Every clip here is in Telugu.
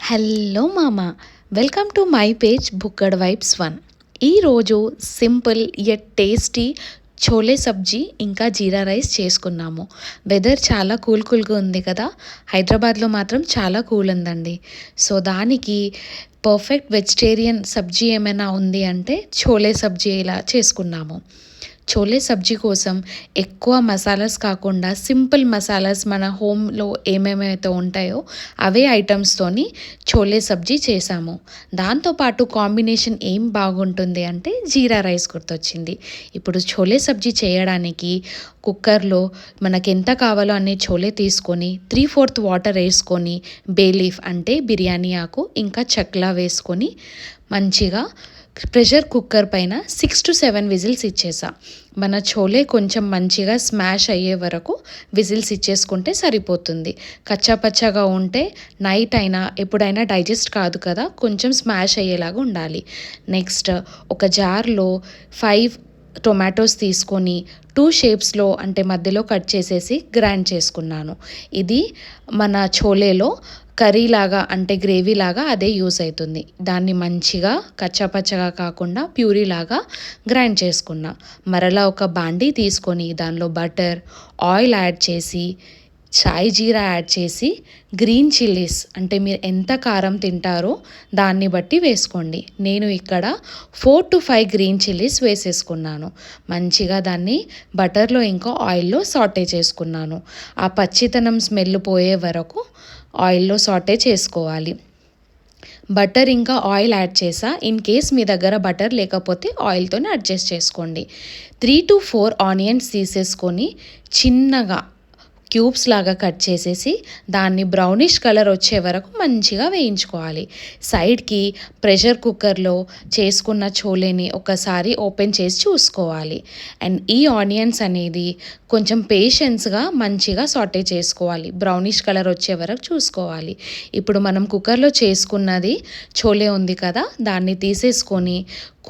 హలో మామ, welcome to my page Bukkad vibes one. ఈరోజు simple yet tasty chole sabzi ఇంకా జీరా రైస్ చేసుకున్నాము. వెదర్ చాలా కూల్గా ఉంది కదా. హైదరాబాద్లో మాత్రం చాలా కూల్ ఉందండి. సో దానికి పర్ఫెక్ట్ వెజిటేరియన్ సబ్జీ ఏమైనా ఉంది అంటే చోలే సబ్జీ ఇలా చేసుకున్నాము. చోలే సబ్జీ కోసం ఎక్కువ మసాలాస్ కాకుండా సింపుల్ మసాలాస్ మన హోమ్లో ఏమేమైతే ఉంటాయో అవే ఐటమ్స్తోని చోలే సబ్జీ చేసాము. దాంతోపాటు కాంబినేషన్ ఏం బాగుంటుంది అంటే జీరా రైస్ గుర్తొచ్చింది. ఇప్పుడు చోలే సబ్జీ చేయడానికి కుక్కర్లో మనకి ఎంత కావాలో అన్ని చోలే తీసుకొని 3/4 వాటర్ వేసుకొని బే లీఫ్ అంటే బిర్యానీ ఆకు ఇంకా చెక్లా వేసుకొని మంచిగా ప్రెషర్ కుక్కర్ పైన 6 to 7 విజిల్స్ ఇచ్చేసా. మన చోలే కొంచెం మంచిగా స్మాష్ అయ్యే వరకు విజిల్స్ ఇచ్చేసుకుంటే సరిపోతుంది. కచ్చాపచ్చాగా ఉంటే నైట్ అయినా ఎప్పుడైనా డైజెస్ట్ కాదు కదా, కొంచెం స్మాష్ అయ్యేలాగా ఉండాలి. నెక్స్ట్ ఒక జార్లో 5 టొమాటోస్ తీసుకొని 2 షేప్స్లో అంటే మధ్యలో కట్ చేసేసి గ్రైండ్ చేసుకున్నాను. ఇది మన చోలేలో కర్రీలాగా అంటే గ్రేవీలాగా అదే యూస్ అవుతుంది. దాన్ని మంచిగా కచ్చాపచ్చగా కాకుండా ప్యూరీలాగా గ్రైండ్ చేసుకున్నా. మరలా ఒక బాండీ తీసుకొని దానిలో బటర్, ఆయిల్ యాడ్ చేసి చాయ్ జీరా యాడ్ చేసి గ్రీన్ చిల్లీస్ అంటే మీరు ఎంత కారం తింటారో దాన్ని బట్టి వేసుకోండి. నేను ఇక్కడ 4 to 5 గ్రీన్ చిల్లీస్ వేసేసుకున్నాను. మంచిగా దాన్ని బటర్లో ఇంకా ఆయిల్లో సాటే చేసుకున్నాను. ఆ పచ్చితనం స్మెల్ పోయే వరకు ఆయిల్లో సాటే చేసుకోవాలి. బటర్ ఇంకా ఆయిల్ యాడ్ చేసా. ఇన్ కేస్ మీ దగ్గర బటర్ లేకపోతే ఆయిల్తోనే అడ్జస్ట్ చేసుకోండి. 3 to 4 ఆనియన్స్ తీసేసుకొని చిన్నగా క్యూబ్స్ లాగా కట్ చేసేసి దాన్ని బ్రౌనిష్ కలర్ వచ్చే వరకు మంచిగా వేయించుకోవాలి. సైడ్కి ప్రెషర్ కుక్కర్లో చేసుకున్న చోలేని ఒకసారి ఓపెన్ చేసి చూసుకోవాలి. అండ్ ఈ ఆనియన్స్ అనేది కొంచెం పేషెన్స్గా మంచిగా సాటే చేసుకోవాలి. బ్రౌనిష్ కలర్ వచ్చే వరకు చూసుకోవాలి. ఇప్పుడు మనం కుక్కర్లో చేసుకున్నది చోలే ఉంది కదా, దాన్ని తీసేసుకొని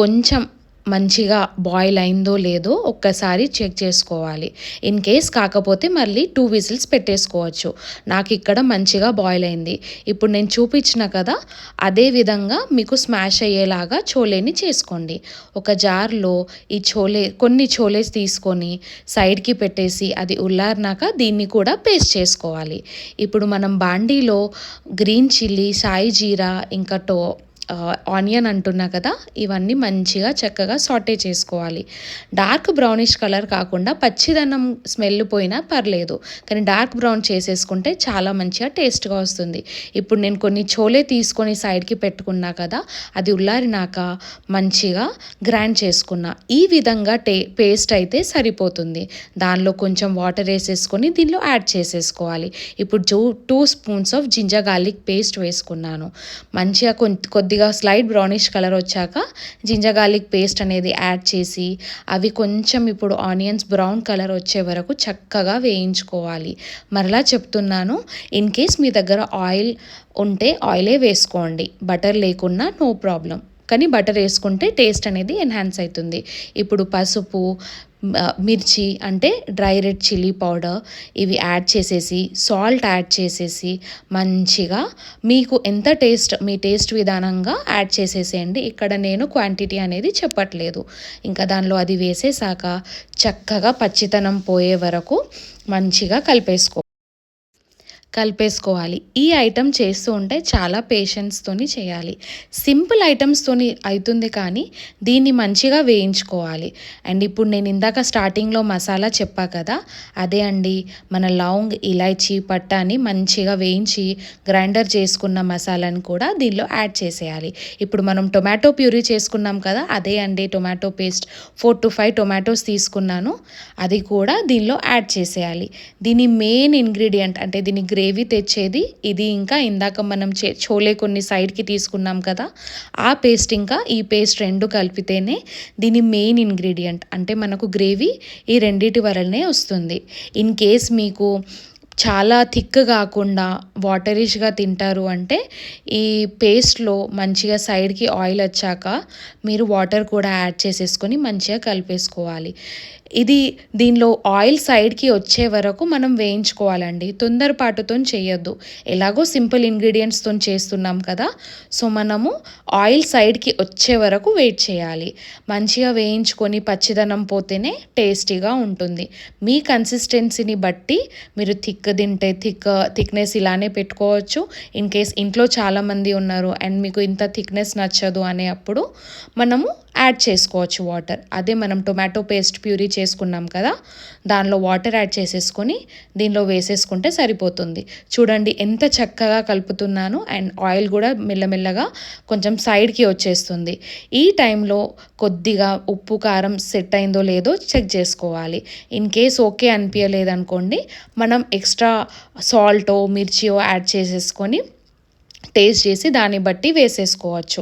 కొంచెం మంచిగా బాయిల్ అయిందో లేదో ఒక్కసారి చెక్ చేసుకోవాలి. ఇన్ కేస్ కాకపోతే మళ్ళీ 2 విజిల్స్ పెట్టేసుకోవచ్చు. నాకు ఇక్కడ మంచిగా బాయిల్ అయింది. ఇప్పుడు నేను చూపించిన కదా అదే విధంగా మీకు స్మాష్ అయ్యేలాగా చోలేని చేసుకోండి. ఒక జార్లో ఈ కొన్ని చోలేస్ తీసుకొని సైడ్కి పెట్టేసి అది ఉల్లారినాక దీన్ని కూడా పేస్ట్ చేసుకోవాలి. ఇప్పుడు మనం బాండీలో గ్రీన్ చిల్లీ, సాయి జీరా ఇంకా ఆనియన్ అంటున్నా కదా, ఇవన్నీ మంచిగా చక్కగా సాటే చేసుకోవాలి. డార్క్ బ్రౌనిష్ కలర్ కాకుండా పచ్చిదనం స్మెల్ పోయినా పర్లేదు, కానీ డార్క్ బ్రౌన్ చేసేసుకుంటే చాలా మంచిగా టేస్ట్గా వస్తుంది. ఇప్పుడు నేను కొన్ని చోలే తీసుకొని సైడ్కి పెట్టుకున్నా కదా, అది ఉల్లారినాక మంచిగా గ్రైండ్ చేసుకున్నా. ఈ విధంగా పేస్ట్ అయితే సరిపోతుంది. దానిలో కొంచెం వాటర్ వేసేసుకొని దీనిలో యాడ్ చేసేసుకోవాలి. ఇప్పుడు 2 spoons of ginger garlic paste వేసుకున్నాను. మంచిగా కొద్దిగా స్లైడ్ బ్రౌనిష్ కలర్ వచ్చాక జింజర్ గార్లిక్ పేస్ట్ అనేది యాడ్ చేసి అవి కొంచెం ఇప్పుడు ఆనియన్స్ బ్రౌన్ కలర్ వచ్చే వరకు చక్కగా వేయించుకోవాలి. మరలా చెప్తున్నాను, ఇన్ కేస్ మీ దగ్గర ఆయిల్ ఉంటే ఆయిలే వేసుకోండి, బటర్ లేకున్నా నో ప్రాబ్లం, కానీ బటర్ వేసుకుంటే టేస్ట్ అనేది ఎన్హాన్స్ అవుతుంది. ఇప్పుడు పసుపు, మిర్చి అంటే డ్రై రెడ్ చిల్లీ పౌడర్ ఇవి యాడ్ చేసేసి సాల్ట్ యాడ్ చేసేసి మంచిగా మీకు ఎంత మీ టేస్ట్ విధానంగా యాడ్ చేసేసేయండి. ఇక్కడ నేను క్వాంటిటీ అనేది చెప్పట్లేదు. ఇంకా దానిలో అది వేసేసాక చక్కగా పచ్చితనం పోయే వరకు మంచిగా కలిపేసుకోవాలి. ఈ ఐటెం చేస్తూ ఉంటే చాలా పేషెన్స్తోని చేయాలి. సింపుల్ ఐటమ్స్తోని అవుతుంది కానీ దీన్ని మంచిగా వేయించుకోవాలి. అండ్ ఇప్పుడు నేను ఇందాక స్టార్టింగ్లో మసాలా చెప్పా కదా, అదే అండి మన లవంగ్, ఇలాచీ, పట్టాని మంచిగా వేయించి గ్రైండర్ చేసుకున్న మసాలాని కూడా దీనిలో యాడ్ చేసేయాలి. ఇప్పుడు మనం టొమాటో ప్యూరీ చేసుకున్నాం కదా, అదే అండి టొమాటో పేస్ట్ 4 to 5 టొమాటోస్ తీసుకున్నాను, అది కూడా దీనిలో యాడ్ చేసేయాలి. దీని మెయిన్ ఇంగ్రీడియంట్ అంటే దీని గ్రేవీ తెచ్చేది ఇది. ఇంకా ఇందాక మనం చోలే కొన్ని సైడ్కి తీసుకున్నాం కదా, ఆ పేస్ట్ ఇంకా ఈ పేస్ట్ రెండు కలిపితేనే దీని మెయిన్ ఇంగ్రీడియంట్. అంటే మనకు గ్రేవీ ఈ రెండిటి వలనే వస్తుంది. ఇన్ కేస్ మీకు చాలా థిక్ కాకుండా వాటరిష్గా తింటారు అంటే ఈ పేస్ట్లో మంచిగా సైడ్కి ఆయిల్ వచ్చాక మీరు వాటర్ కూడా యాడ్ చేసేసుకొని మంచిగా కలిపేసుకోవాలి. ఇది దీనిలో ఆయిల్ సైడ్కి వచ్చే వరకు మనం వేయించుకోవాలండి. తొందరపాటుతో చేయొద్దు. ఎలాగో సింపుల్ ఇంగ్రీడియంట్స్తో చేస్తున్నాం కదా, సో మనము ఆయిల్ సైడ్కి వచ్చే వరకు వెయిట్ చేయాలి. మంచిగా వేయించుకొని పచ్చిదనం పోతేనే టేస్టీగా ఉంటుంది. మీ కన్సిస్టెన్సీని బట్టి మీరు తింటే థిక్నెస్ ఇలానే పెట్టుకోవచ్చు. ఇన్ కేస్ ఇంట్లో చాలామంది ఉన్నారు అండ్ మీకు ఇంత థిక్నెస్ నచ్చదు అనే అప్పుడు మనము యాడ్ చేసుకోవచ్చు వాటర్. అదే మనం టొమాటో పేస్ట్ ప్యూరీ చేసుకున్నాం కదా, దానిలో వాటర్ యాడ్ చేసేసుకొని దీనిలో వేసేసుకుంటే సరిపోతుంది. చూడండి ఎంత చక్కగా కలుపుతున్నాను అండ్ ఆయిల్ కూడా మెల్లమెల్లగా కొంచెం సైడ్కి వచ్చేస్తుంది. ఈ టైంలో కొద్దిగా ఉప్పు కారం సెట్ అయిందో లేదో చెక్ చేసుకోవాలి. ఇన్ కేస్ ఓకే అనిపించలేదనుకోండి, మనం ఎక్స్ట్రా సాల్టో మిర్చియో యాడ్ చేసేసుకొని టేస్ట్ చేసి దాన్ని బట్టి వేసేసుకోవచ్చు.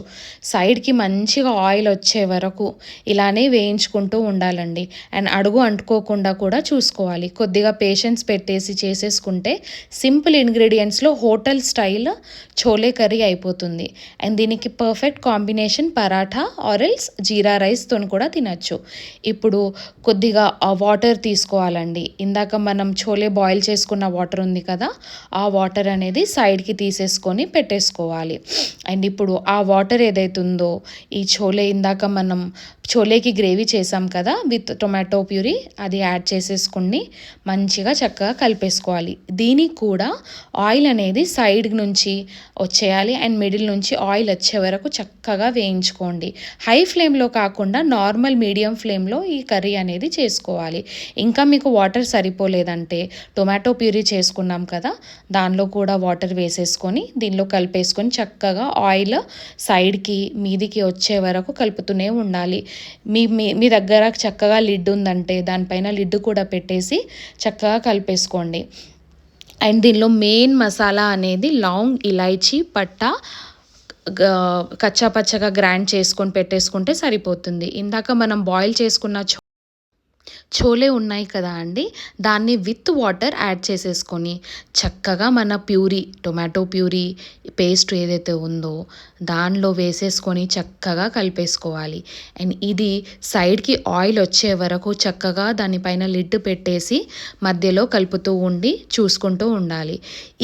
సైడ్కి మంచిగా ఆయిల్ వచ్చే వరకు ఇలానే వేయించుకుంటూ ఉండాలండి. అండ్ అడుగు అంటుకోకుండా కూడా చూసుకోవాలి. కొద్దిగా పేషెన్స్ పెట్టేసి చేసేసుకుంటే సింపుల్ ఇంగ్రీడియంట్స్లో హోటల్ స్టైల్ చోలే కర్రీ అయిపోతుంది. అండ్ దీనికి perfect combination paratha or else jeera రైస్తో కూడా తినచ్చు. ఇప్పుడు కొద్దిగా వాటర్ తీసుకోవాలండి. ఇందాక మనం చోలే బాయిల్ చేసుకున్న వాటర్ ఉంది కదా, ఆ వాటర్ అనేది సైడ్కి తీసేసుకొని పెట్టేసుకోవాలి. అండ్ ఇప్పుడు ఆ వాటర్ ఏదైతే ఉందో ఈ చోలే ఇందాక మనం చోలేకి గ్రేవీ చేసాం కదా విత్ టొమాటో ప్యూరీ, అది యాడ్ చేసేసుకుని మంచిగా చక్కగా కలిపేసుకోవాలి. దీనికి కూడా ఆయిల్ అనేది సైడ్ నుంచి వచ్చేయాలి అండ్ మిడిల్ నుంచి ఆయిల్ వచ్చే వరకు చక్కగా వేయించుకోండి. హై ఫ్లేమ్లో కాకుండా నార్మల్ మీడియం ఫ్లేమ్లో ఈ కర్రీ అనేది చేసుకోవాలి. ఇంకా మీకు వాటర్ సరిపోలేదంటే టొమాటో ప్యూరీ చేసుకున్నాం కదా, దానిలో కూడా వాటర్ వేసేసుకొని దీనిలో కలిపేసుకొని చక్కగా ఆయిల్ సైడ్కి మీదికి వచ్చే వరకు కలుపుతూనే ఉండాలి. మీ మీ మీ దగ్గర చక్కగా లిడ్ ఉందంటే దానిపైన లిడ్ కూడా పెట్టేసి చక్కగా కలిపేసుకోండి. అండ్ దీనిలో మెయిన్ మసాలా అనేది లవంగ్ ఇలాచీ పట్టా కచ్చా పచ్చగా గ్రైండ్ చేసుకొని పెట్టేసుకుంటే సరిపోతుంది. ఇందాక మనం బాయిల్ చేసుకున్న చోలే ఉన్నాయి కదా అండి, దాన్ని విత్ వాటర్ యాడ్ చేసేసుకొని చక్కగా మన ప్యూరీ టొమాటో ప్యూరీ పేస్ట్ ఏదైతే ఉందో దానిలో వేసేసుకొని చక్కగా కలిపేసుకోవాలి. అండ్ ఇది సైడ్కి ఆయిల్ వచ్చే వరకు చక్కగా దానిపైన లిడ్ పెట్టేసి మధ్యలో కలుపుతూ ఉండి చూసుకుంటూ ఉండాలి.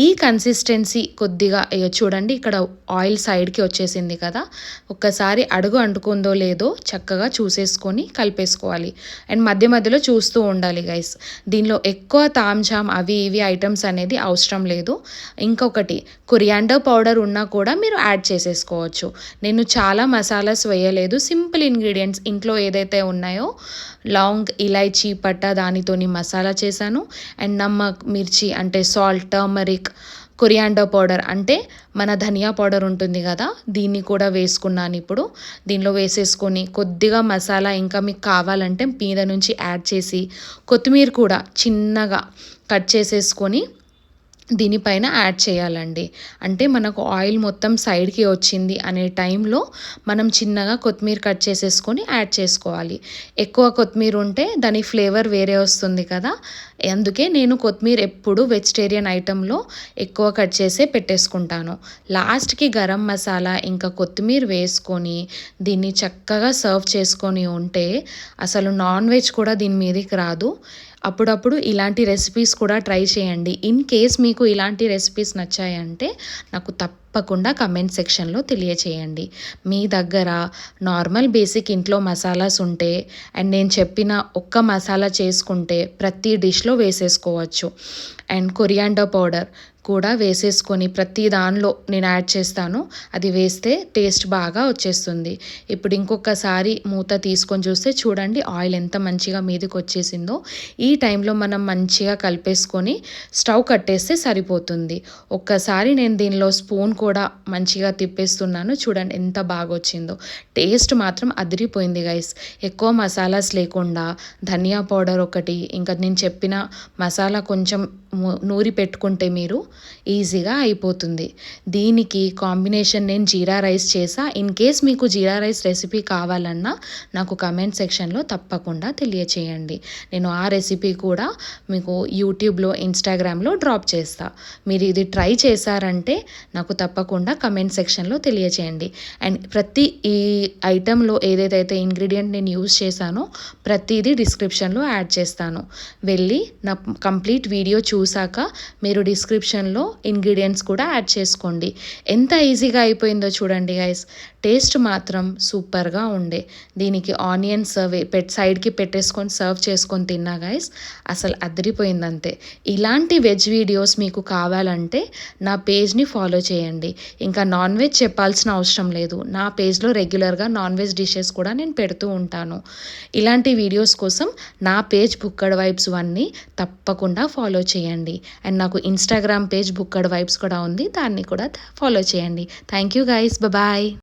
ఈ కన్సిస్టెన్సీ కొద్దిగా చూడండి, ఇక్కడ ఆయిల్ సైడ్కి వచ్చేసింది కదా, ఒక్కసారి అడుగు అంటుకుందో లేదో చక్కగా చూసేసుకొని కలిపేసుకోవాలి. అండ్ మధ్య మధ్యలో చూస్తూ ఉండాలి గైస్. దీనిలో ఎక్కువ తాంజామ్ అవి ఇవి ఐటమ్స్ అనేది అవసరం లేదు. ఇంకొకటి కొరియాండర్ పౌడర్ ఉన్నా కూడా మీరు యాడ్ చేసేసుకోవచ్చు. నేను చాలా మసాలాస్ వేయలేదు, సింపుల్ ఇంగ్రీడియంట్స్ ఇంట్లో ఏదైతే ఉన్నాయో లవంగ్ ఇలాచీ పట్టా దానితోని మసాలా చేశాను. అండ్ నమ్మక్ మిర్చి అంటే సాల్ట్ టర్మరిక్ కొరియాండర్ పౌడర్ అంటే మన ధనియా పౌడర్ ఉంటుంది కదా, దీన్ని కూడా వేసుకున్నాను. ఇప్పుడు దీనిలో వేసేసుకొని కొద్దిగా మసాలా ఇంకా మీకు కావాలంటే మీద నుంచి యాడ్ చేసి కొత్తిమీర కూడా చిన్నగా కట్ చేసేసుకొని దీనిపైన యాడ్ చేయాలండి. అంటే మనకు ఆయిల్ మొత్తం సైడ్కి వచ్చింది అనే టైంలో మనం చిన్నగా కొత్తిమీర కట్ చేసేసుకొని యాడ్ చేసుకోవాలి. ఎక్కువ కొత్తిమీర ఉంటే దాని ఫ్లేవర్ వేరే వస్తుంది కదా, అందుకే నేను కొత్తిమీర ఎప్పుడు వెజిటేరియన్ ఐటెంలో ఎక్కువ కట్ చేసే పెట్టేసుకుంటాను. లాస్ట్కి గరం మసాలా ఇంకా కొత్తిమీర వేసుకొని దీన్ని చక్కగా సర్వ్ చేసుకొని ఉంటే అసలు నాన్ వెజ్ కూడా దీని మీదకి రాదు. అప్పుడప్పుడు ఇలాంటి రెసిపీస్ కూడా ట్రై చేయండి. ఇన్ కేస్ మీకు ఇలాంటి రెసిపీస్ నచ్చాయంటే నాకు తప్పకుండా కమెంట్ సెక్షన్లో తెలియచేయండి. మీ దగ్గర నార్మల్ బేసిక్ ఇంట్లో మసాలాస్ ఉంటే అండ్ నేను చెప్పిన ఒక్క మసాలా చేసుకుంటే ప్రతి డిష్లో వేసేసుకోవచ్చు. అండ్ కొరియాండర్ పౌడర్ కూడా వేసేసుకొని ప్రతి దానిలో నేను యాడ్ చేస్తాను. అది వేస్తే టేస్ట్ బాగా వచ్చేస్తుంది. ఇప్పుడు ఇంకొకసారి మూత తీసుకొని చూస్తే చూడండి ఆయిల్ ఎంత మంచిగా మీదకి వచ్చేసిందో. ఈ టైంలో మనం మంచిగా కలిపేసుకొని స్టవ్ కట్టేస్తే సరిపోతుంది. ఒక్కసారి నేను దీనిలో స్పూన్ కూడా మంచిగా తిప్పేస్తున్నాను. చూడండి ఎంత బాగా వచ్చిందో. టేస్ట్ మాత్రం అదిరిపోయింది గైస్. ఎక్కువ మసాలాస్ లేకుండా ధనియా పౌడర్ ఒకటి ఇంకా నేను చెప్పిన మసాలా కొంచెం నూరి పెట్టుకుంటే మీరు ఈజీగా అయిపోతుంది. దీనికి కాంబినేషన్ నేను జీరా రైస్ చేసా. ఇన్ కేస్ మీకు జీరా రైస్ రెసిపీ కావాలన్నా నాకు కమెంట్ సెక్షన్లో తప్పకుండా తెలియచేయండి. నేను ఆ రెసిపీ కూడా మీకు యూట్యూబ్లో, ఇన్స్టాగ్రామ్లో డ్రాప్ చేస్తా. మీరు ఇది ట్రై చేశారంటే నాకు తప్పకుండా కమెంట్ సెక్షన్లో తెలియచేయండి. అండ్ ప్రతి ఈ ఐటెంలో ఏదైతే ఇంగ్రీడియంట్ నేను యూజ్ చేశానో ప్రతిదీ డిస్క్రిప్షన్లో యాడ్ చేస్తాను. వెళ్ళి నా కంప్లీట్ వీడియో చూసాక మీరు డిస్క్రిప్షన్లో ఇంగ్రీడియంట్స్ కూడా యాడ్ చేసుకోండి. ఎంత ఈజీగా అయిపోయిందో చూడండి గైస్. టేస్ట్ మాత్రం సూపర్గా ఉండే. దీనికి ఆనియన్స్ సైడ్కి పెట్టేసుకొని సర్వ్ చేసుకొని తిన్నా గైస్, అసలు అదిరిపోయిందంతే. ఇలాంటి వెజ్ వీడియోస్ మీకు కావాలంటే నా పేజ్ని ఫాలో చేయండి. ఇంకా నాన్ వెజ్ చెప్పాల్సిన అవసరం లేదు. నా పేజ్లో రెగ్యులర్గా నాన్ వెజ్ డిషెస్ కూడా నేను పెడుతూ ఉంటాను. ఇలాంటి వీడియోస్ కోసం నా పేజ్ బుక్కడ్ వైబ్స్ 1ని తప్పకుండా ఫాలో చేయండి. అండ్ నాకు ఇన్స్టాగ్రామ్ పేజ్ బుక్కడ్ వైబ్స్ కూడా ఉంది, దాన్ని కూడా ఫాలో చేయండి. Thank you guys, bye.